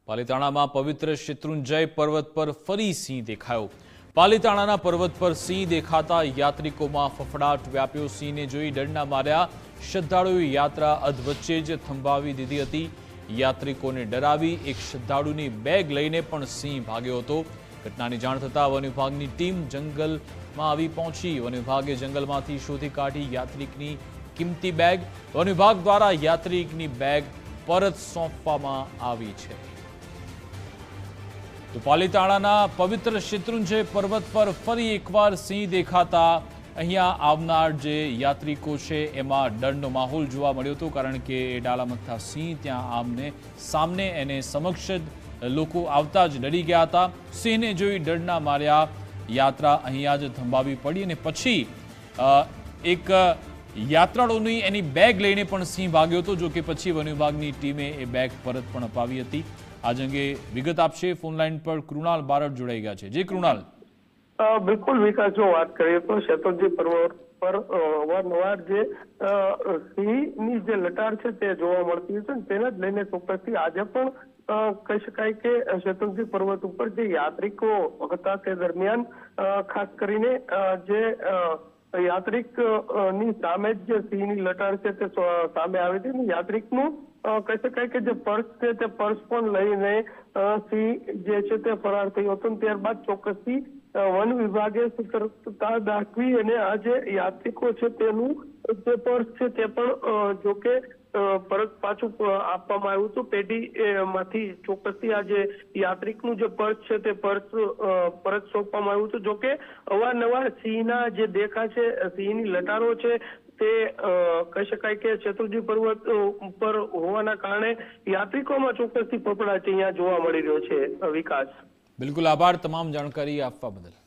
પાલિતાણામાં પવિત્ર શેત્રુંજય પર્વત પર ફરી સિંહ દેખાયો। પાલિતાણાના પર્વત પર સિંહ દેખાતા યાત્રિકોમાં ફફડાટ વ્યાપ્યો। સિંહને જોઈ ડરના માર્યા શ્રદ્ધાળુઓએ યાત્રા અધવચ્ચે જ થંભાવી દીધી હતી। યાત્રિકોને ડરાવી એક શ્રદ્ધાળુની બેગ લઈને પણ સિંહ ભાગ્યો હતો। ઘટનાની જાણ થતાં વન વિભાગની ટીમ જંગલમાં આવી પહોંચી। વન વિભાગે જંગલમાંથી શોધી કાઢી યાત્રિકની કિંમતી બેગ। વન વિભાગ દ્વારા યાત્રિકની બેગ પરત સોંપવામાં આવી છે। તો પાલિતાણાના પવિત્ર શેત્રુંજય પર્વત પર ફરી એકવાર સિંહ દેખાતા અહીંયા આવનાર જે યાત્રિકો છે એમાં ડરનો માહોલ જોવા મળ્યો હતો, કારણ કે એ ડાલામથા સિંહ ત્યાં આમને સામને એને સમક્ષ લોકો આવતા જ ડરી ગયા હતા। સિંહને જોઈ ડરના માર્યા યાત્રા અહીંયા જ થંભાવી પડી અને પછી એક યાત્રાળુની એની બેગ લઈને પણ સિંહ ભાગ્યો હતો। જો કે પછી વન વિભાગની ટીમે એ બેગ પરત પણ અપાવી હતી। આજ અંગે વિગત આપશે ફોનલાઈન પર કૃણાલ બારડ જોડાઈ ગયા છે। જી કૃણાલ। બિલકુલ વિકાસ, જો વાત કરીએ તો શેત્રુંજય પર્વત પર અવારનવાર જે સિંહની જે લટાર છે તે જોવા મળતી છે, તેને જ લઈને ચોક્કસથી આજે પણ કહી શકાય કે શેત્રુંજય પર્વત ઉપર જે યાત્રિકો હતા તે દરમિયાન ખાસ કરીને જે યાત્રિક ની સામે જ સિંહની લટાર છે તે સામે આવી હતી। યાત્રિકનું કહી શકાય કે જે પર્સ છે તે પર્સ પણ લઈને સિંહ જે છે તે ફરાર થયો હતો। ત્યારબાદ ચોક્કસથી વન વિભાગે સતર્કતા દાખવી અને આ જે યાત્રિકો છે તેનું જે પર્સ છે તે પણ જોકે પરત પાછું આપવામાં આવ્યું હતું। પેઢી માંથી ચોક્કસથી આ જે યાત્રિકનું જે પર્સ છે તે પર્સ પરત સોંપવામાં આવ્યું હતું। જોકે અવારનવાર સિંહના જે દેખા છે, સિંહની લટારો છે તે કહી શકાય કે શેત્રુંજય પર્વત ઉપર હોવાના કારણે યાત્રિકોમાં ચોક્કસથી ફફડાટ અહીંયા જોવા મળી રહ્યો છે। વિકાસ, બિલકુલ આભાર તમામ જાણકારી આપવા બદલ।